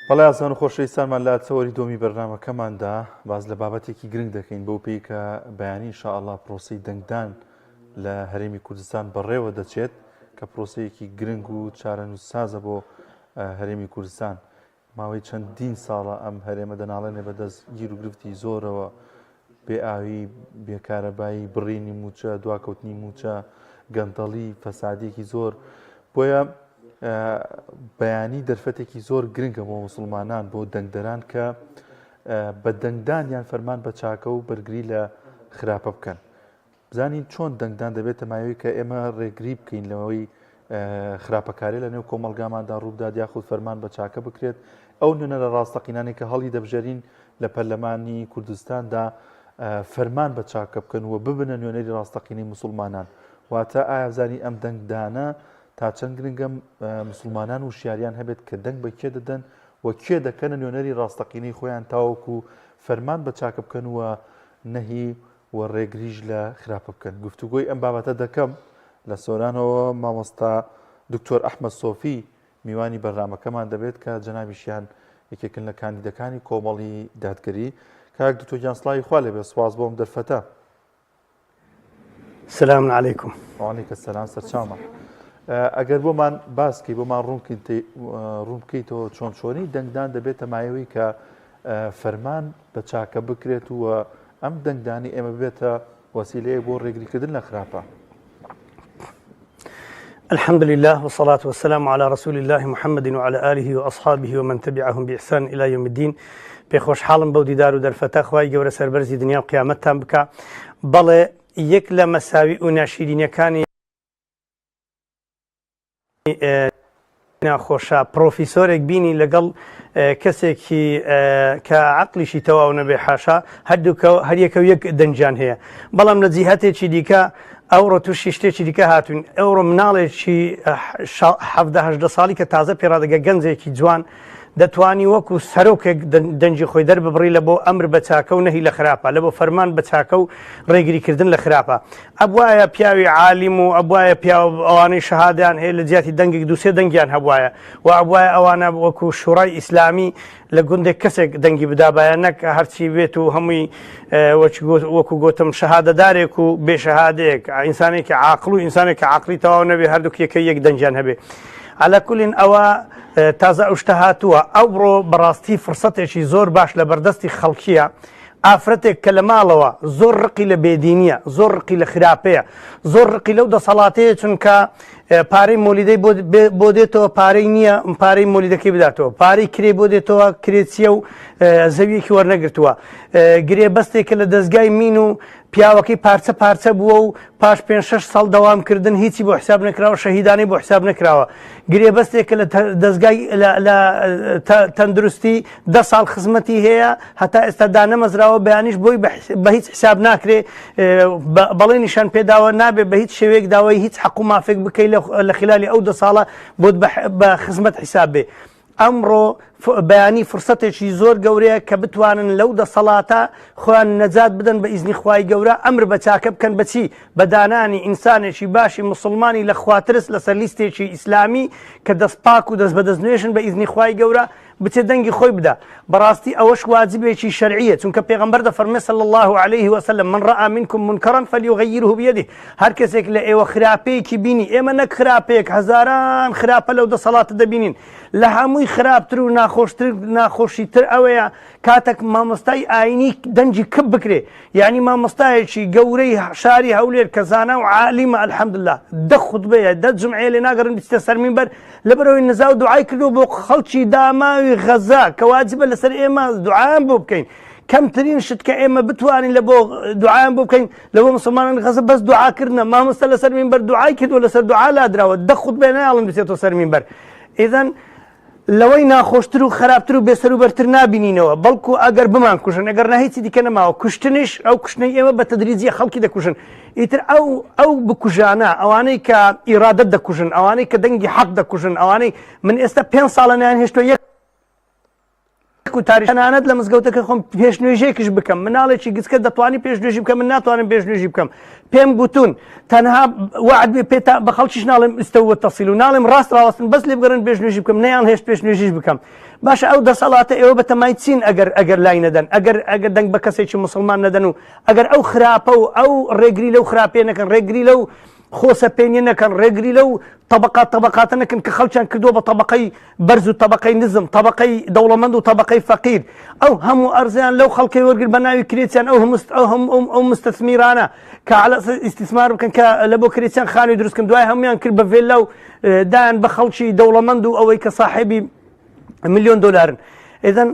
بەڵێ ئاسان و خۆشەویستانمان لە چەوەری دۆمی بەرنامەکەماندا باز لە بابەتێکی گرنگ دەکەین بەو پێی کە بەیانی ئینشاءالله پرۆسەی دەنگدان لە هەرێمی کوردستان بەڕێوە دەچێت کە پرۆسەیەکی گرنگ و چارەنووسسازە بۆ هەرێمی کوردستان. ماوەی چەندین ساڵە ئەم هەرێمە دەناڵێنێ بەدەست گیر و گرفتی زۆرەوە، بێ ئاوی، بێکارەبایی، بڕینی موچە، دواکەوتنی موچە، گەندەڵی، فەسادێکی زۆر. بۆیە بەیانی دەرفەتێکی زۆر گرنگە بۆ موسڵمانان، بۆ دەنگدەران کە بە دەنگدانیان فەرمان بە چاکە و بەرگری لە خراپە بکەن. بزانین چۆن دەنگدان دەبێتە مایەوەی کە ئێمە ڕێگری بکەین لەوەی خراپەکاری لە نێو کۆمەلگاماندا ڕووداد یاخود فەرمان بە چاکە بکرێت. ئەو نوێنە لە ڕاستەقینانێک کە هەڵی دەبژێرین لە پەرلەمانی کوردستاندا فەرمان بە چاکە بکەن و ببنە نوێنەری ڕاستەقینەی موسڵمانان. واتە ئایا بزانی ئەم دەنگدانە تا چەند گرنگە موسڵمانان و شیاریان هەبێت کە دەنگ بە کێ دەدەن و کێ دەکەنە نوێنەری ڕاستەقینەی خۆیان تاوەکو فەرمان بە چاکە بکەن و نەهی و ڕێگریش لە خراپە بکەن. گفتوگۆی ئەم بابەتە دەکەم لە سۆرانەوە مامۆستا دکتۆر ئەحمەد سۆفی میوانی بەرنامەکەمان دەبێت کە جەنابیشیان یەکێکن لە کاندیدەکانی کۆمەڵی دادگەری. کاک دکتۆر گیان سڵاوی خوا لێبێ، سوپاس بۆم دەرفەتە. سلام علیکم. وعلیکم السلام. سەرچاومە. ئەگەر بۆمان باسکەی بۆمان ڕوون بکەیتەوە چۆن چۆنی دەنگدان دەبێتە مایەوەی کە فەرمان بە چاکە بکرێت و ئەم دەنگدانی ئێمە بێتە وەسیلەیە بۆ ڕێگریکردن لە خراپە. الحمد لله والصلاة والسلام على رسول الله محمد وعلى آله وأصحابه ومن تبعهم بإحسان إلى يوم الدين. بخوش حالم بودي دار ودرفتا خواهي جورة سربرزي دنيا وقيامتان بكا بڵێ یەک لە مەساوی و ناشرینەکانی ناخۆشە پرۆفیسۆرێک بینی لەگەڵ کەسێکی کە عەقلیشی تەواو نەبێ حاشا هەر یەکە و یەک دەنجیان هەیە. بەڵام لە جیهەتێکی دیکە ئەوڕۆ تووشی شتێکی دیکە هاتوین. ئەوڕۆ مناڵێکی 17 ساڵی کە تازە پێڕادەگە گەنجێکی جوان دەتوانی وەکو سەرۆکێک دەنجی خۆی دەرببڕی لە بۆ ئەمر بە چاکە و نەهی لە خراپە، لە بۆ فەرمان بە چاکە و ڕێگریکردن لە خراپە. ئەبوایە پیاوی عالیم و ئەبوایە پیاو ئەوانەی شەهادەیان هەیە لە جیاتی دەنگێک دووسێ دەنگیان هەبوایە و ئەبوایە ئەوانە وەکو شوڕای ئیسلامی لە گوندێک کەسێک دەنگی بدابایە، نەک هەرچی بێت و هەمووی وەکو گوتم شەهادەدارێک و بێشەهادەیەک، ئینسانێکی عاقڵ و ئینسانێکی عاقلی تەواو نەبێ هەردووک یەکە یەک دەنجیان هەبێ. على كل ئەوە تازە ئەوشتە هاتووە. ئەوڕۆ بەڕاستی فرسەتێکی زۆر باش لە بەردەستی خەڵکیە. ئافرەتێک کە لە ماڵەوە زۆر ڕقی لە بێدینیە، زۆر ڕقی لە خراپەیە، زۆر ڕقی لەو دەسەڵاتەیە، چونکە پارەی مۆلیدەی بۆ دێتەوە پارەی نییە پارەی مۆلیدەکەی بداتەوە، پارەی کرێ بۆ دێتەوە کرێچیە و زەویەکی وەرنەگرتووە، گرێ بەستێکە لە دەستگای مین و پیاوەکەی پارچە پارچە بووە و پاش 5-6 ساڵ دەوامکردن هیچی بۆ حساب نەکراوە، شەهیدانی بۆ حساب نەکراوە، گرێ بەستێکە لە دەستگای لە تەندروستی 10 ساڵ خزمەتی هەیە هەتا ئێستا دانەمەزراوە بەیانیش بۆی بە هیچ حساب ناکرێ، بەڵێ نیشان پێداوە نابێت بە هیچ شێوەیەک داوای هیچ حەق و مافێک بکەی لە خلالی ئەو 10 ساڵە بۆت بە خزمەت حساب بێ. ئەمڕۆ بەیانی فرسەتێکی زۆر گەورەیە کە بتوانن لەو دەسەڵاتە خۆیان نەجات بدەن بە ئیزنی خوای گەورە، ئەمر بە چاکە بکەن بەچی بە دانانی ئینسانێکی باشی مسلمانی لە خواترس لەسەر لیستێکی ئیسلامی کە دەستپاک و دەست بە دەستنوێژن بە ئیزنی خوای گەورە بچێت دەنگی خۆی بدە. بەڕاستی ئەوەش واجبێکی شەرعیە، چونکە پێغەمبەر دەفەرمێ صلی الله عليه وسلم من رأى منكم منكرا فليغيره بيده. هەر کەسێک لە ئێوە خراپەیەکی بینی، ئێمە نەک خراپەیەک هەزاران خراپە لەو دەسەڵاتە دەبینین، لە هەمووی خراپتر و ناخۆشیتر ئەوەیە کاتێک مامۆستای ئاینی دەنجی کب بکرێ، یعنی مامۆستایەکی گەورەی شاری هەولێر کە زانا و عالیمە الحەمدلله 10 خوتبەیە 10 جمعەیە لێ ناگەڕن بچتە سەر مینبەر لەبەرەوەی نزا و دوعای کردو بۆ خەڵکی داماوی غەزا کە واجبە لەسەر ئێمە دوعایان بۆ بکەین. کەمترین شت کە ئێمە بتوانین لە بۆ دوعایان بۆ بکەین لە بۆ مسلمانان غەزە بەس دوعاکردنە. مامۆستا لەسەر مینبەر دوعای کردووە، لەسەر دوعا لادراوە، 10 خوتبەیە نایڵن بچێتەوە سەر مینبەر. ئیدەن لەوەی ناخۆشتر و خراپتر و بێسەر و بەرتر نابینینەوە، بەڵکو ئەگەر بمان کوژن، ئەگەر ناهیچی دیکە نەماوە کوشتنیش ئەو کوشتنەی ئێمە بە تەدریجی خەڵکی دەکوژن. ئیتر ئەو بکوژانە، ئەوانەی کە ئیرادەت دەکوژن، ئەوانەی کە دەنگی حەق دەکوژن، ئەوانەی من ئێستا 5 ساڵە نیان هێشتۆ یەک شرک و تاریخانانت لە مزگەوتەکە خۆم پێشنوێژێکیش بکەم مناڵێکی گچکە دەتوانی پێشنوێژی بکەم من ناتوانم پێشنوێژی بکەم پێم گوتون تەنها وعد بێ پێ بە خەڵکیش ناڵێم ئستەوە تەفسیل و ناڵێم ڕاست ڕاوەستن بەس لێ بگەڕن پێشنوێژی بکەم نەیان هێشت پێشنوێژیش بکەم باشە ئەو دەسەڵاتە ئێوە بەتەمای چین ئەگەر لای نەدەن ئەگەر دەنگ بە کەسێکی مسلمان نەدەن و ئەگەر ئەو خراپە و ئەو ڕێگری لەو خراپێ نەکەن ڕێگری لەو خۆسە پێنیە نەکەن ڕێگری لەو طبقاتە نەکەن کە خەڵکیان کردووە بە طبقەی بەرز و طبقەی نزم طبقەی دەوڵەمەند و طبقەی فەقیر ئەو هەموو ئەرزیان لەو خەڵکی وەرگر بە ناوی کرێتیان ئەو مستەثمیرانە کە ئیستیسمار بکەن کە لە بۆ کرێتیان خانووی دروستکەن دوای هەمویان کرد بە ڤێلا و دایان بە خەڵکی دەوڵەمەند و ئەوەی کە صاحبی ملیۆن دۆلارن ئێدەن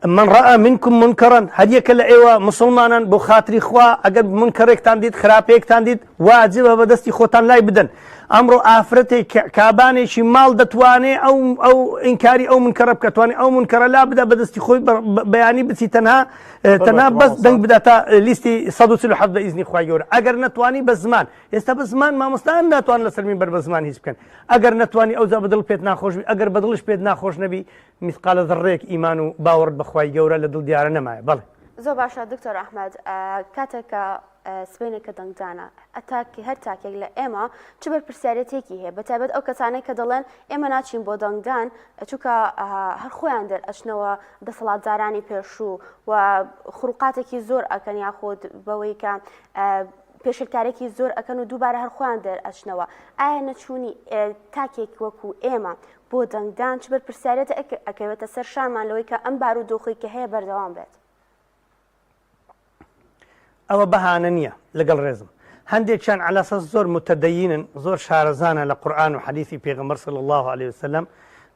من رأى منكم منكرا هەریەکە لە ئێوە مسلمانان بۆ خاتری خوا ئەگەر منکەڕێکتان دیت خراپەیەکتان دیت واجبە بەدەستی خۆتان لای بدەن ئەمڕۆ ئافرەتێک کابانێکی ماڵ دەتوانێت ئەو ئینکاری ئەو منکەڕە بکەتوانێت ئەو منکەڕە لا بدە بەدەستی خۆی بەیانی بچی تەنها بەس دەنگ بداتە لیستی 147 بە ئیزنی خوای گەورە ئەگەر نەتوانی بە زمان ئێستا بە زمان مامۆستان ناتوان لەسەر مینبەر بە زمان هیچ بکەن ئەگەر نەتوانی ئەوجا بەدڵ پێت ناخۆش بی ئەگەر بەدڵش پێت ناخۆش نەبی مثقالە ذڕەیەک ئیمان و باوەڕت بە خوای گەورە لە دڵ دیارە نەمایە بەڵێ زۆر باشە دکتۆر ئەحمەد کاتێکە سبینێکە دەنگدانە ئەتاکی هەر تاکێک لە ئێمە چ بەرپرسیارەتێکی هەیە بەتایبەت ئەو کەسانەی کە دەڵێن ئێمە ناچین بۆ دەنگدان چونکە هەر خۆیان دەرئەچنەوە دەسەڵاتدارانی پێشوو و خروقاتێکی زۆر ئەکەن یاخود بەوەی کە پێشکارێکی زۆر ئەکەن و دووبارە هەر خۆیان دەرئەچنەوە ئایا نەچوونی تاکێک وەکو ئێمە بۆ دەنگدان چ بەرپرسیارەتە ئەکەوێتە سەر شانمان لەوەی کە ئەم بارودۆخی کە هەیە بەردەوام بێت ئەوە بەهانە نییە لەگەڵ ڕێزم هەندێکیان علاسەس زۆر متەدەینن زۆر شارەزانە لە قورئان و حەدیثی پێغەمبەر صلی الله عليه وسلم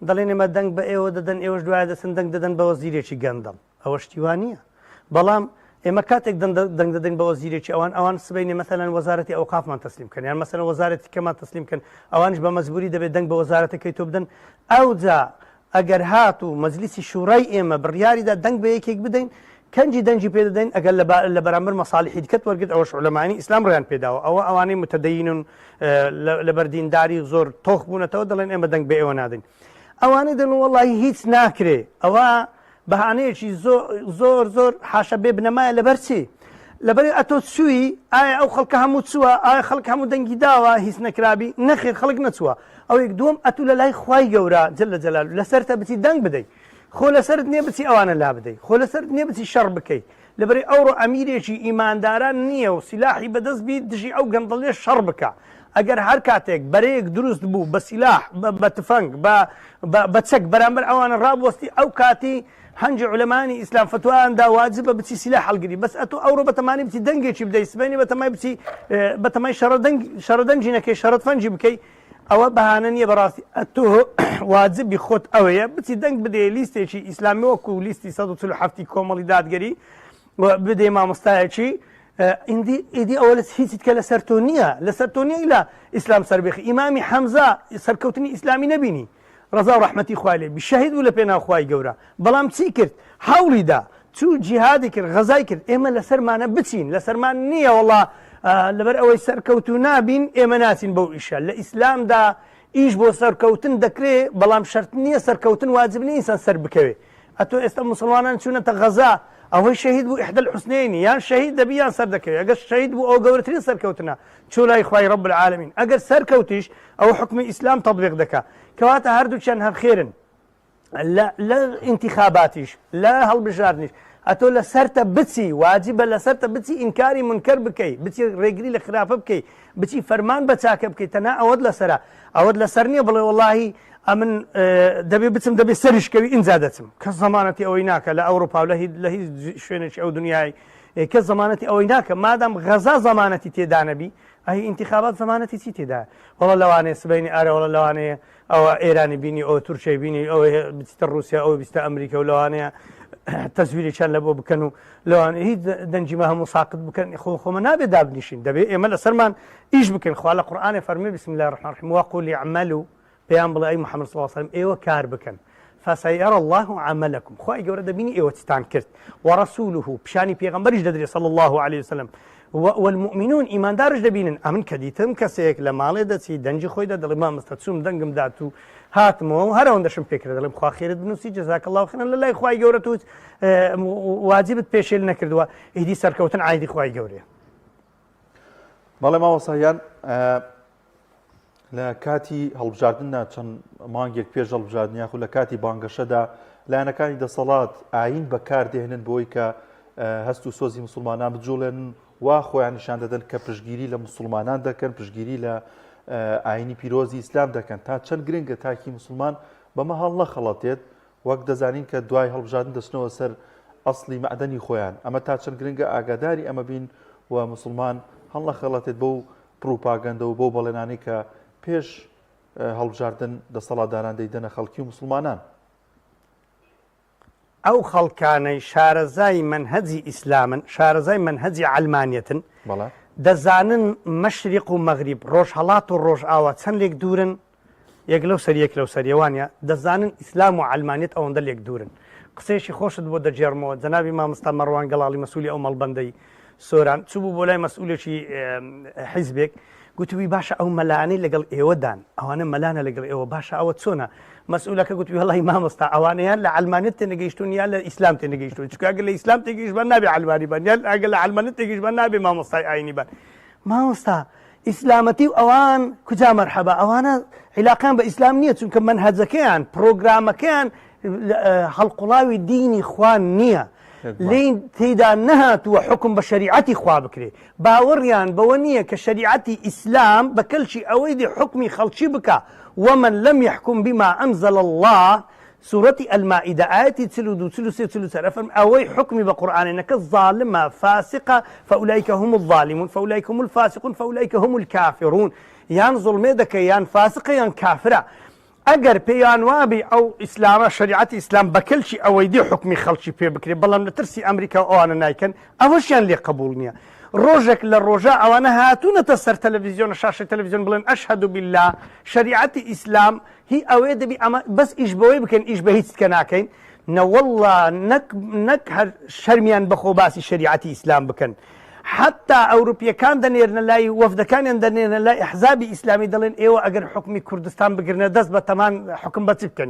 دەڵێن ئێمە دەنگ بە ئێوە دەدەن ئێوەش دوایە دەسن دەنگ دەدەن بە وەزیرێکی گەندەڵ ئەوە شتیوان نییە بەڵام ئێمە کاتێک دەنگ دەدەین بە وەزیرێکی ئەوان سبەینێ مەثەلاً وەزارەتی ئەوقافمان تەسلیم کەن یان مەثەلاً وەزارەتی کەمان تەسلیم کەن ئەوانش بە مەجبوری دەبێت دەنگ بە وەزارەتەکەی تۆ بدەن ئەوجا ئەگەر هات و مەجلیسی شوڕای ئێمە بڕیاریدا دەنگ بە یەکێک بدەین کەنجی دەنجی پێ دەدەین ئەگەر لە بەرامبەر مەساڵحی دیکەت وەرگرت ئەوەش عولەمانی ئیسلام ڕێیان پێداوە ئەوە ئەوانەی متەدەینن لە بەردینداری زۆر تۆخ بوونەتەوە دەڵێن ئێمە دەنگ بە ئێوە نادەین ئەوانەی دەن وەڵڵاهی هیچ ناکرێ ئەوە بەهانەیەکی زۆر حاشە بێ بنەمایە لەبەر چی لەبەری ئەتۆ چووی ئایا ئەو خەڵکە هەموو چووە ئایا خەڵک هەموو دەنگی داوە هیچ نەکرابی نەخێر خەڵک نەچووە ئەو یەک دووەم ئەتوو لە لای خوای گەورە جل جەلال لەسەرتە بچی دەنگ بدەیت خۆ لەسەرت نییە بچی ئەوانە لا بدەیت خۆ لەسەرت نییە بچی شەڕ بکەیت لەبەری ئەوڕۆ ئەمیرێکی ئیمانداران نییە و سیلاحی بەدەست بیت دژی ئەو گەندەڵێ شەڕ بکە ئەگەر هەر کاتێک بەرەیەک دروست بوو بە سیلاح بە تفەنگ بە چەک بەرامبەر ئەوانە ڕابوەستی ئەو کاتی هەنجی عولەمانی ئیسلام فتوایاندا واجبە بچی سیلاح هەڵگری بەس ئەتۆ ئەوڕۆ بەتەمانی بچی دەنگێکی بدەیت سبەینی بەتەمای بچی بەتەمای شەڕەدەنگی نەکەی شەڕەت فەنجی بکەیت ئەوە بەهانە نییە بەڕاستی ئەتۆ واجبی خۆت ئەوەیە بچی دەنگ بدەیە لیستێکی ئیسلامی وەکو لیستی 147 کۆمەڵی دادگەری بدەی مامۆستایەکی ئیدی ئەوە لە هیچیت کە لەسەر تۆ نییە لەسەر تۆ نییە لە ئیسلام سەربێخی ئیمامی حەمزە سەرکەوتنی ئیسلامی نەبینی ڕەزا و ڕەحمەتی خوای لێ بی شەهید بوو لە پێناو خوای گەورە بەڵام چی کرد هەوڵیدا چوو جیهادی کرد غەزای کرد ئێمە لەسەرمانە بچین لەسەرمان نییە وەڵڵا لەبەر ئەوەی سەرکەوتو نابین ئێمە ناچین بەو ئیشە لە ئیسلامدا ئیش بۆ سەرکەوتن دەکرێت بەڵام شەرت نییە سەرکەوتن واجب نیە ئینسان سەر بکەوێ ئەتۆ ئێستا مسلمانان چوونەتە غەزا ئەوەی شەهید بوو ئیحدى الحوسنەینی یان شەهید دەبی یان سەر دەکەوێت ئەگەر شەهید بوو ئەو گەورەترین سەرکەوتنە چوو لای خوای رب العالمین ئەگەر سەرکەوتیش ئەو حکمی ئیسلام تەطبیق دەکات کەواتە هەردووچیان هەر خێرن لە انتخاباتیش لە هەڵبژاردنیش ئەتۆ لەسەرتە بچی واجبە لەسەرتە بچی ئینکاری منکەر بکەیت بچی ڕێگری لە خراپە بکەیت بچی فەرمان بە چاکە بکەیت تەنها ئەوەت لەسەرە ئەوەت لەسەر نییە بڵێ وەڵاهی ئەمن دەبێ بچم دەبێت سەریشکەوی ئینجا دەچم کەس زەمانەتی ئەوەی ناکە لە ئەوروپا لە هیچ شوێنێکی ئەو دنیای کەس زەمانەتی ئەوەی ناکە مادام غەزا زەمانەتی تێدا نەبی ئەهی انتخابات زەمانەتی چی تێدا وەڵە لەوانەیە سبەینی ئارە وەڵە لەوانەیە ئەوە ئێرانی بینی ئەوە تورکیای بینی ئەوە بچیتە رووسیا ئەوە بیستە ئەمریکا و لەوانەیە تەزویریان لە بۆ بکەن و لەوان هیچ دەنجیمە هەموو ساقت بکەن خۆمە نابێت دابنیشین دەبێت ئێمە لەسەرمان ئیش بکەن خوا لە قورئانێ فەرمێ بسم الله الرحمن الرحیم وقولوا اعملوا پێیان بڵێ ئەی محەممەد صلی الله علیه وسلم ئێوە کار بکەن فسيرى الله عملكم خوای گەورە دەبینی ئێوە چتان کرد ورسوله پیشانی پێغەمبەریش دەدرێت صلی الله عليه وسلم والمؤمنون ئیماندارش دەبینن ئەمن کە دیتم کەسێک لە ماڵێ دەچی دەنجی خۆیدا دەڵێ مامۆستا چووم دەنگم دات و هاتمەوە هەرەوەندەشم پێکرد دەڵێم خوا خێرت بنووسی جەزاک الله خێرا لە لای خوای گەورە توت واجبت پێشێل نەکردووە ئیدی سەرکەوتن عایدی خوای گەورەیە. بەڵێ مامۆستایان لە کاتی هەڵبژاردننا چەند مانگێک پێش هەڵبژاردن یاخو لە کاتی بانگەشەدا لایەنەکانی دەسەڵات ئاین بەکاردێنن بۆی کە هەست و سۆزی مسلمانان بجوڵێن وا خۆیان نیشان دەدەن کە پشتگیری لە مسلمانان دەکەن پشتگیری لە ئاینی پیرۆزی ئیسلام دەکەن تا چەند گرنگە تاکی مسلمان بەمە هەڵ نەخەڵەتێت وەک دەزانین کە دوای هەڵبژاردن دەچنەوە سەر ئەسڵی مەعدەنی خۆیان ئەمە تا چەند گرنگە ئاگاداری ئەمە بین و مسلمان هەڵ نەخەڵەتێت بەو پروپاگەندە و بۆ بەڵێنانی کە پێش هەڵبژاردن دەسەڵاتداران دەیدەنە خەڵکی و مسلمانان. ئەو خەڵکانەی شارەزای منهەجی ئیسلامن شارەزای منهەجی عەلمانیەتن دەزانن مەشریق و مەغریب ڕۆژهەڵات و ڕۆژئاوا چەند لێک دوورن یەک لەو سەر یەک لەو سەریەوانە دەزانن ئیسلام و عەلمانیەت ئەوەندە لێک دوورن. قسەیەکی خۆشت بۆ دەجێڕمەوە جەنابی مامۆستا مەڕوان گەڵاڵی مەسئولی ئەو مەڵبەندەی سۆران چوو بوو بۆ لای مەسئولێکی حیزبێک گوتوی باشە ئەو مەلانەی لەگەڵ ئێوەدان ئەوانە مەلانە لەگەڵ ئێوە باشە ئەوە چۆنە مەسئولەکە گوتوی وەڵی مامۆستا ئەوانەیان لە عەلمانیەت تێنەگەیشتون یان لە ئیسلام تێنەگەیشتون چونکە ئەگەر لە ئیسلام تێگەیشتبان نابێ عەلمانی بن یان ئەگەر لە عەلمانیەت تێگەیشتبان نابێ مامۆستای ئاینی بن. مامۆستا ئیسلامەتی و ئەوان کوجا مەرحەبا ئەوانە عیلاقیان بە ئیسلام نییە چونکە منهەجەکەیان پرۆگرامەکەیان هەڵقوڵاوی دینی خوان نییە لین تێدا نەهاتووە حکم بە شەریعەتی خوا بکرێ باوەڕیان بەوە نییە کە شەریعەتی ئیسلام بە کەلکی ئەوەی دێ حکمی خەڵکی بکە ومن لم يحكم بما أنزل الله سورة المائدة آياتي 42 أوي حكمي بقرآن إنك الظالمة فاسقة فأولئك هم الظالمون فأولئك هم الفاسقون فأولئك هم الكافرون يان ظلمي دك يان فاسقة يان كافرة ئەگەر پێیان وابی ئەو ئیسلامە شریعەتی ئیسلام بەکەلکی ئەوەی دی حکمی خەڵکی پێ بکرێ بەڵام لە ترسی ئەمریکا ئەوانە نایکەن ئەوەشیان لێ قبول نییە. ڕۆژێک لە ڕۆژە ئەوانە هاتوونەتە سەر تەلەڤیزیۆن شاشەی تەلەڤیزیۆن بڵێن ئەشهەدو بالله شریعەتی ئیسلام هی ئەوەیە دەبی ئەمە بەس ئیش بەوەی بکەن ئیش بە هیچ کە ناکەین نەوەڵڵا نەک هەر شەرمیان بەخۆ باسی شریعەتی ئیسلام بکەن. حتا ئەوروپیەکان دەنێرنە لای وەفدەکانیان دەنێرنە لای ئەحزابی ئیسلامی دەڵێن ئێوە ئەگەر حکمی کوردستان بگرنە دەست بە تەمان حکم بە چ بکەن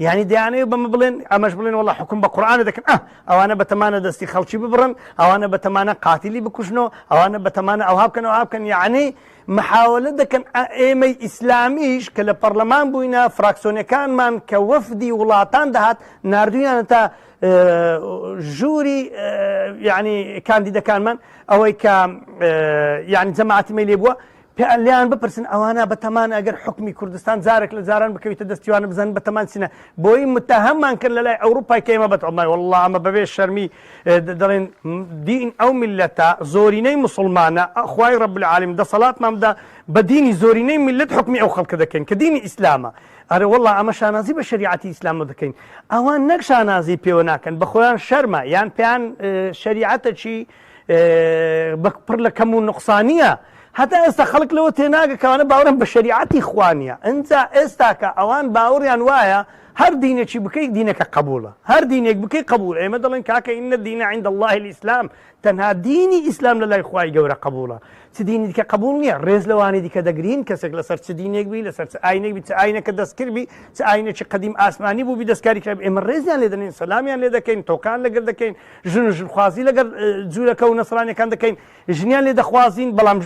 یعنی دەیانەوێت بەمە بڵێن ئەمەش بڵێن وەڵا حکم بە قورئانە دەکەن ئەوانە بەتەمانە دەستی خەڵکی ببڕن ئەوانە بەتەمانە قاتیلی بکوژنەوە ئەوانە بەتەمانە ئەوها بکەن ئەوها بکەن یعنی محاولە دەکەن ئێمەی ئیسلامیش کە لە پەرلەمان بووینە فراکسیۆنەکانمان کە وەفدی وڵاتان دەهات نردویانە تا ژووری یعنی کاندیدەکانمان ئەوەی کە یعنی جەماعەتی مەیلێ بووە لیان بپرسن ئەوانە بەتەمان ئەگەر حکمی کوردستان جارێک لە جاران بکەویتە دەستیوانە بزانن بەتەمان چینە بۆی متەهەممان کرد لە لای ئەوروپای کە ئێمە بەتەڵمای وەڵڵا ئەمە بەبێ شەرمی دەڵێن دین ئەو میلەتە زۆرینەی موسڵمانە خوای ڕەب العالەمین دەسەڵاتمان بدە بە دینی زۆرینەی میلەت حکمی ئەو خەڵکە دەکەین کە دینی ئیسلامە. ئەرێ وەڵڵا ئەمە شانازی بە شریعەتی ئیسلامە دەکەین ئەوان نەک شانازی پێوە ناکەن بە خۆیان شەرمە یان پێیان شریعەتەکی پڕ لە کەم و نوقسانیە هەتا ئێستا خەڵک لەوە تێناگە کەوانە باوەڕیان بە شریعەتی خوانیە ئەنجا ئێستا کە ئەوان باوەڕیان وایە هەر دینێکی بکەیت دینەکە قبولە هەر دینێک بکەی قبول ئێمە دەڵێن کاکە ئینە دینە عند الله الئیسلام تەنها دینی ئیسلام لە لای خوای گەورە قبولە چ دینی دیکە قبول نییە ڕێز لەوانی دیکە دەگرین کەسێک لەسەر چ دینێک بی لەسەر چ ئاینێک بی چ ئاینەکە دەستکرد بی چ ئاینێکی قەدیم ئاسمانی بوو بی دەستکاری کرد ئێمە ڕێزیان لێ دەنین سەلامیان لێ دەکەین تۆکان لەگەر دەکەین ژن و ژنخوازی لەگەر جوولەکە و نەسرانیەکان دەکەین ژنیان لێ دەخوازین بەڵام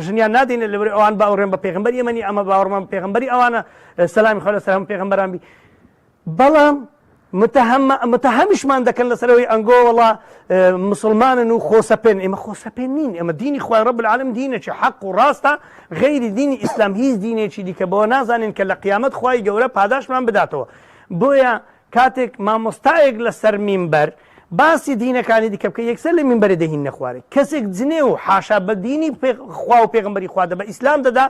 ژنیان نادەینە لەبەر ئەوان باوەڕێن بە پێغەمبەری ئێمەنی ئەمە باوەڕمان بە پێغەمبەری ئەوانە سەلامی خوا لەسەر هەموو پێغەمبەران بی بەڵام متهمشمان دەکەن لەسەرەوەی ئەنگۆ وڵا مسلمانن و خۆسەپێن ئێمە خۆسەپێن نین ئێمە دینی خوای ڕەب العالەمین دینێکی حەق و ڕاستە غەیری دینی ئیسلام هیچ دینێکی دیکە بەوە نازانین کە لە قیامەت خوای گەورە پاداشمان بداتەوە. بۆیە کاتێک مامۆستایەک لەسەر مینبەر باسی دینەکانی دیکە بکە یەکسەر لە مینبەرێ دەهین نەخوارێ کەسێک جنێ و حاشا بە دینی خوا و پێغەمبەری خوا دەبە ئیسلام دەدا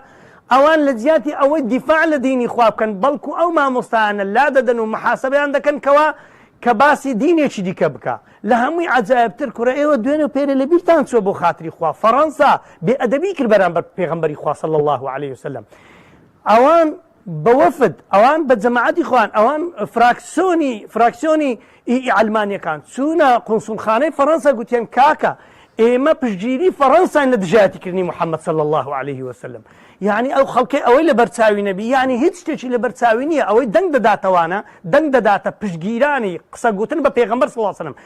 ئەوان لە جیاتی ئەوەی دیفاع لە دینی خوا بکەن بەڵکو ئەو مامۆستایانە لا دەدەن و محاسەبەیان دەکەن کەوا کە باسی دینێکی دیکە بکە لە هەمووی عەجایبتر کوڕە ئێوە دوێنێ و پێرە لە بیرتان چوە بۆ خاتری خوا فەڕەنسا بێئەدەبی کرد بەرامبەر پێغەمبەری خوا صلی الله عليه وسلم ئەوان بە وەفد ئەوان بە جەماعەتی خوان ئەوان فراکسیۆنی ئەلمانیەکان چوونە قونسوڵخانەی فەڕەنسا گوتیان کاکە ئێمە پشتگیری فەڕەنسای لە دژایەتیکردنی محەممەد صلی الله عليه وسلم. یعنی ئەو خەڵکی ئەوەی لە بەرچاوی نەبی، یعنی هیچ شتێکی لە بەرچاوی نییە، ئەوەی دەنگ دەداتەوانە، دەنگ دەداتە پشتگیرانی قسە گوتن بە پێغەمبەر صلی الله عليه وسلم،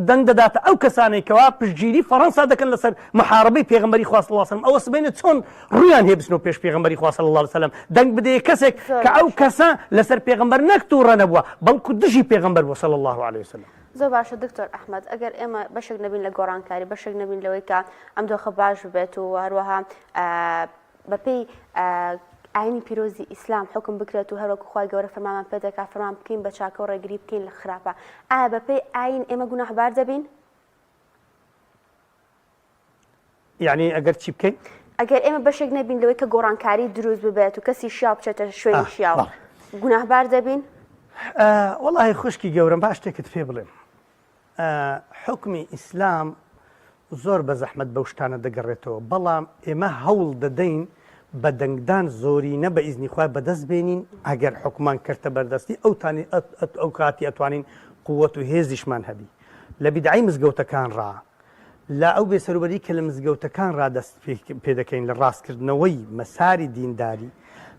دەنگ دەداتە ئەو کەسانەی کەوا پشتگیری فەڕەنسا دەکەن لەسەر محاربەی پێغەمبەری خوا صلی الله عليه وسلم. ئەوە سبەینە چۆن ڕویان هەیە بچنەوە پێش پێغەمبەری خوا صلی الله عليه وسلم، دەنگ بدەیە کەسێک کە ئەو کەسە لەسەر پێغەمبەر نەکتوڕە نەبووە، بەڵکو دژی پێغەمبەر بووە صلی الله عليه وسلم. زۆر باشە دکتۆر ئەحمەد، ئەگەر ئێمە بەشێک نەبین لە گۆڕانکاری، بەشێک نەبین لەوەی کە ئەم دۆخە باش بێت و هەروەها بەپێی ئاینی پیرۆزی ئیسلام حکم بکرێت و هەروەکو خوای گەورە فەرمانمان پێ دەکات فەرمان بکەین بە چاکە و ڕێگری بکەین لە خراپە. ئایا بەپێی ئاین ئێمە گوناهبار دەبین؟ یعنی ئەگەر چی بکەین؟ ئەگەر ئێمە بەشێک نەبین لەوەی کە گۆڕانکاری دروست ببێت و کەسی شیاو بچێتە شوێنی شیاو، گوناهبار دەبین؟ وەڵاهی خوشکی گەورم باش شتێکت پێ بڵێم. حکمی ئیسلام زۆر بە زەحمەت بەو شتانە دەگەڕێتەوە، بەڵام ئێمە هەوڵ دەدەین بە دەنگدان زۆرینە بە ئیزنی خوای بەدەست بێنین. ئەگەر حکومان کردە بەردەستی ئەو کاتی ئەتوانین قووەت و هێزیشمان هەبی. لە بیدعی مزگەوتەکان ڕا، لە ئەو بێسەروبەری کە لە مزگەوتەکان ڕادەست پێ دەکەین لە ڕاستکردنەوەی مەساری دینداری،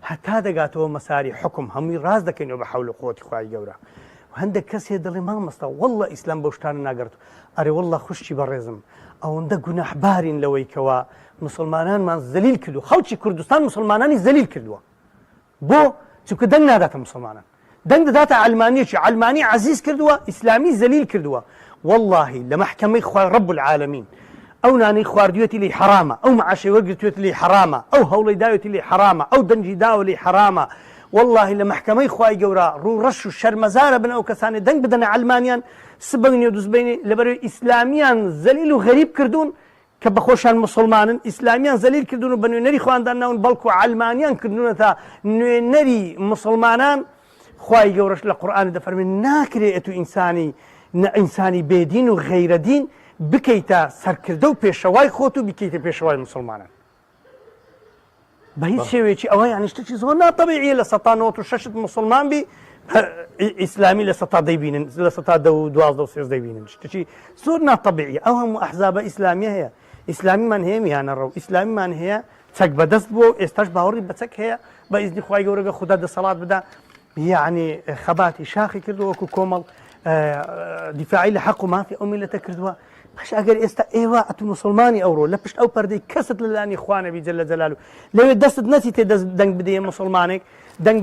هەتا دەگاتەوە مەساری حکم هەمووی ڕاست دەکەینەوە بە حەول و قووەتی خوای گەورە. هەندێک کەسێ دەڵێ مامەستا وەڵڵە ئیسلام بەو شتانە ناگەڕێت. ئەرێ وەڵڵە خوشتی بەڕێزم، ئەوەندە گوناحبارین لەوەی کەوا مسلمانانمان زەلیل کردو، خەڵکی کوردستان مسلمانانی زەلیل کردووە. بۆ چونکە دەنگ ناداتە مسلمانان، دەنگ دەداتە علمانیەکی، علمانی عزیز کردووە، ئیسلامی زەلیل کردووە. واللهی لە مەحکەمەی خوای رب العالمین ئەو نانەی خواردوێتی لی حرامە، ئەو معاشەی وەرگرتوێت لی حرامە، ئەو هەوڵەی داوێتی لی حرامە، ئەو دەنجی داوە لی حرامە. والله لە محکەمەی خوای گەورە ڕوو ڕەش و شەرمەزارە بن ئەو کەسانی دەنگ بدەنە علمانیان سبەینی و دوزبینی لەبەرەوەی ئیسلامیان زەلیل و غەریب کردوون کە بەخۆشان مسلمانن، ئیسلامیان زەلیل کردوون و بە نوێنەری خواندان ناون، بەڵکو علمانیان کردوونە تا نوێنەری مسلمانان. خوای گەورەش لە قورئان دەفەرمێ ناکرێت و ئینسانی بێدین و غەیرەدین بکەیتە سەرکردە و پێشەوای خۆت و بکەیتە پێشەوای مسلمانان. بە هیچ شێوەیەکی ئەوە یانی شتێکی زۆر ناتەبیعیە لە 1996 مسلمان بی ئیسلامی لە 100 دەیبینن، لە 112 دەیبینن، شتێکی زۆر ناتەبیعیە. ئەو هەموو ئەحزابە ئیسلامیە هەیە، ئیسلامیمان هەیە میانە ڕەو، ئیسلامیمان هەیە چەک بەدەست بووە، ئێستاش باوەڕی بە چەک هەیە بە ئیزنی خوای گەورە خوددا دەسەڵات بدا. یعنی خەباتی شاخی کردو وەکو کۆمەڵ دیفاعی لە حەق و مافی ئەو میلەتە کردووە. باش ئەگەر ئێستا ئێوە ئەتو مسلمانی ئەوڕۆ لە پشت ئەو پەردەی کەست لەلانی خوانەبی جەلە جەلالو لەوێ دەستت نەچی تێ دەنگ بدەیە مسلمانێک، دەنگ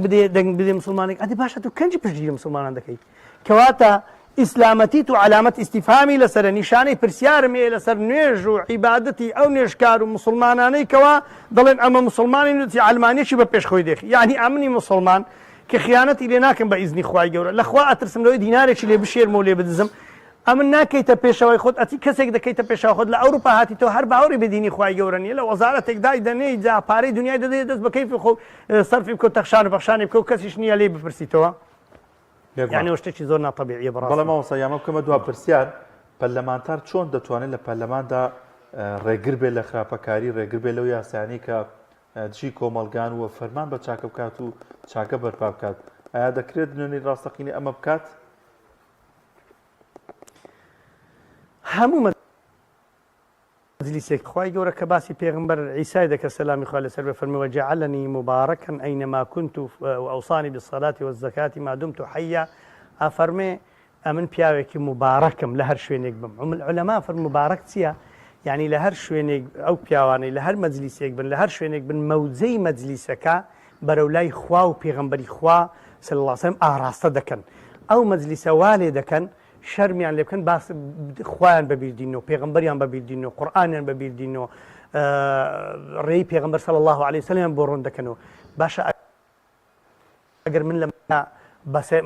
بدەیە مسلمانێک، ئەدی باشە تو کەنجی پشتگیری مسلمانان دەکەیت. کەواتە ئیسلامەتیت و علامەت ئیستیفامی لەسەر نیشانەی پرسیارم هەیە لەسەر نوێژ و عیبادەتی ئەو نوێژکار و مسلمانانەی کەوا دەڵێن ئەمە مسلمانی نوتی علمانیەکی بە پێشخۆی دێخی، یعنی ئەمنی مسلمان کە خیانەتی لێ ناکەم بە ئیزنی خوای گەورە، لەخوا ئەترسم لەوەی دینارێکی لێ بشێرمە و لێ بدزم، ئەمن ناکەیتە پێشەوەی خۆت، ئەتی کەسێک دەکەیتە پێشەوە خۆت. لە ئەوروپا هاتیتەوە هەر باوەڕی بە دینی خوای گەورە نیە، لە وەزارەتێک دای دەنێی جا پارەی دنیای دەدەیە دەست بە کەیفی خۆ سەرفی بکەوت تەخشان و بەخشانی بکە و کەسیش نییە لێ بپرسیتەوە. یعنی شتێکی زۆر ناتەبیعیە بەڕاستی. بەڵام مامۆستا یامە بکەمە دوا پرسیار پەرلەمانتار چۆن دەتوانێت لە پەرلەماندا ڕێگر بێت لە خراپەکاری، ڕێگر بێت لەو یاسایانی کە دژی کۆمەڵگان و فەرمان بە چاکە بکات و چاکە بەرپا بکات. ئایا دەکرێت نوێنەی ڕاستەقینی ئەمە بکات؟ هەموو مەجلیسێک خوای گەورە کە باسی پێغمبەر عیسای دەکە سەلامی خوا لەسەر بێ فەرمێ وەجەعەلەنی مبارەکەن ئەینەما کونت وئەوصانی بالصەلاة والزەکاة ما دمت حەیە. ئەفەرمێ ئەمن پیاوێکی مبارەکم لە هەر شوێنێک بم. عولەما فەرموو مبارەک چییە؟ یعنی لە هەر شوێنێک ئەو پیاوانەی لە هەر مەجلیسێک بن، لە هەر شوێنێک بن، مەوجەی مەجلیسەکە بەرەو لای خوا و پێغەمبەری خوا صلی الله علیه و سلم ئاراستە دەکەن. ئەو مەجلیسە وا لێ دەکەن، شەرمیان لێ بکەن، باس خوایان بەبیردینەوە، پێغەمبەریان بەبیردینەوە، قورئانیان بەبیردینەوە، ڕێی پێغەمبەر صلی الله علیه و سلم بۆ ڕوون دەکەنەوە. باشە ئەگەر من لە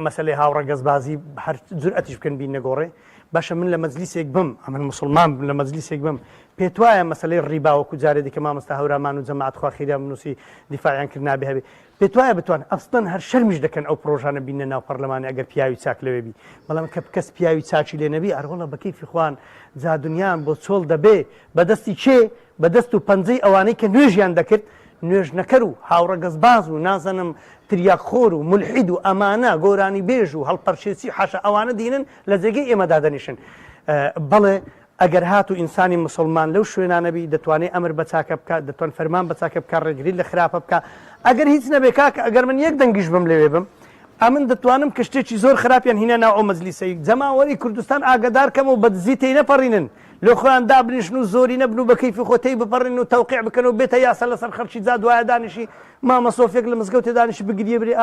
مەسەلەی هاوڕەگەزبازی هەر جورئەتیش بکەن بین نەگۆڕێ، باشە من لە مەجلیسێک بم، ئەمن مسلمان لە مەجلیسێک بم، پێت وایە مەسەلەی ڕیبا وەکو جارێ دیکە مامۆستا هەورامان و جەماعەت خوا خێرا بنووسی دیفاعیان کرد نابێ هەبێ، پێت وایە بتوان ئەفستن هەر شەرمیش دەکەن ئەو پرۆژانە بینە ناو پەرلەمانی ئەگەر پیاوی چاک لەوێ بی. بەڵام کە کەس پیاوی چاکی لێ نەبی ئەرۆڵە بە کەیفی خوان جا دنیان بۆ چۆڵ دەبێ بەدەستی چێ بەدەست و پەنجەی ئەوانەی کە نوێژیان دەکرد، نوێژ نەکەر و هاوڕەگەزباز و نازەنم تریاکخۆر و مولحید و ئەمانە گۆرانی بێژ و هەڵپەرچێسی حاشا ئەوانە دینن لە جێگەی ئێمەدا دەنیشن. بەڵێ ئەگەر هات و ئینسانی مسلمان لەو شوێنانەبی دەتوانێت ئەمر بە چاکە بکات دەتوان فەرمان بە چاکە بکات ڕێگری لە خراپە بکات ئەگەر هیچ نەبێ کاکە ئەگەر من یەک دەنگیش بم لەوێ بم ئەمن دەتوانم کە شتێکی زۆر خراپیان هینە ناو ئەو مەجلیسەی جەماوەری کوردستان ئاگادارکەم و بەدزی تێی نەپەڕینن لە خۆیان دابنیشن و زۆری نەبن و بە کەیفی خۆتەی بپەڕین و تەوقیع بکەن و بێتە یاسا لەسەر خەرچی جا دوایە دانیشی مامەسۆفێک لە مزگەوتێ دانیشی بگریە بری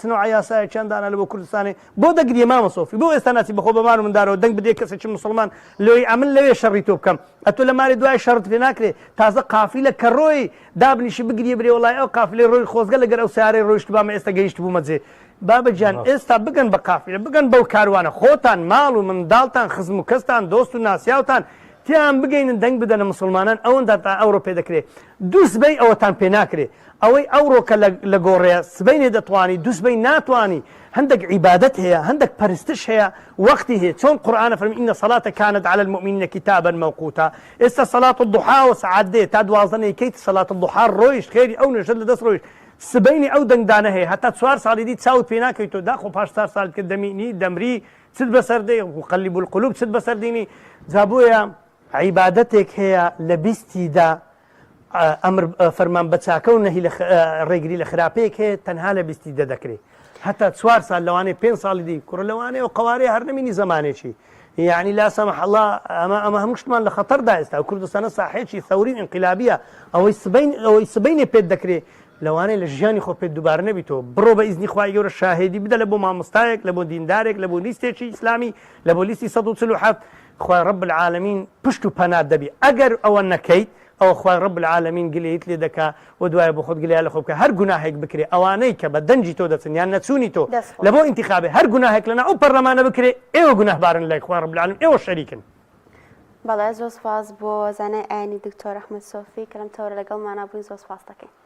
چنەوە یاسایە چەندانە لە بۆ کوردستانی بۆ دەگریە مامەسۆفی بۆ ئێستا ناچی بەخۆ بەمان و مندارەوە دەنگ بدێ کەسێکی مسلمان لەوەی ئەمن لەوێ شەڕی تۆ بکەم ئەتۆ لە ماری دوای شەڕت پێ ناکرێ تازە قافیلە کە ڕۆی دابنیشی بگریە برێ وڵای ئەو قافلەی ڕۆی خۆزگە لەگەر ئەو سیارەی ڕۆیشت بامە ئێستا گەیشت بوومە جێ بابەجان ئێستا بگەن بە قافلە بگەن بەو کاروانە خۆتان ماڵ و منداڵتان خزم و کەستان دۆست و ناسیاوتان تیان بگەینن دەنگ بدەنە مسلمانان ئەوەندا تا ئەوڕۆ پێ دەکرێت دوو سبەی ئەوەتان پێ ناکرێ ئەوەی ئەوڕۆکە لە گۆڕەیە سبەینێ دەتوانی دوو سبەی ناتوانی هەندێک عیبادەت هەیە هەندێک پەرستش هەیە وەختی هەیە چۆن قورئانە فەرمی ئینە سەڵاتە کانت عەلە المؤمنینە کیتابا مەوقوتا ئێستا سەڵات الضحا و سەعات دێ تا 12 کەیت سەڵات الضحا ڕۆیشت خێری ئەو نوێژت لەدەست ڕۆیشت سبەینی ئەو دەنگدانە هەیە هەتا 4 ساڵی دی چاوت پێ ناکەیتەوە داخۆ پاش 4 ساڵ کە دەمینی دەمری چت بەسەردەی وقەلیب القلوب چت بەسەردینی جابۆیە عیبادەتێک هەیە لە بیستیدا ئەمر فەرمان بە چاکە و نەهی ڕێگری لە خراپەیەک هەیە تەنها لە بیستیدا دەکرێت هەتا 4 ساڵ لەوانەیە 5 ساڵی دی کوڕ لەوانەیە و قوارەیە هەر نەمینی زمانێکی یعنی لا سەمح الله ئەمە هەموو شتمان لە خەتەردا ئێستا کوردستانە ساحەیەکی ثەوری ئینقلابیە ئەوەی سبەینێ پێت دەکرێت لەوانەیە لە ژیانی خۆ پێت دووبارە نەبیتەوە بڕۆ بە ئیزنی خوای گەورە شاهێدی بدە لە بۆ مامۆستایەک لە بۆ دیندارێک لە بۆ لیستێکی ئیسلامی لە بۆ لیستی 147 خوای رب العالمین پشت و پەنات دەبی ئەگەر ئەوە نەکەیت ئەوە خوای رب العالمین گلەیت لێ دەکا و دوایە بۆ خۆت گلەیە لە خۆ بکە هەر گوناهێک بکرێ ئەوانەی کە بە دەنجی تۆ دەچن یان نەچوونی تۆ لە بۆ ئینتیخابێ هەر گوناهێک لەنا ئەو پەرلەمانە بکرێ ئێوە گوناهبارن لای خوای رب العالمین ئێوە شەریکن بەڵێ زۆر سپاس بۆ زانای ئاینی دکتۆر ئەحمەد سۆفی کە لەم تەورە لەگەڵمانە بووین زۆر سپاس دەکەین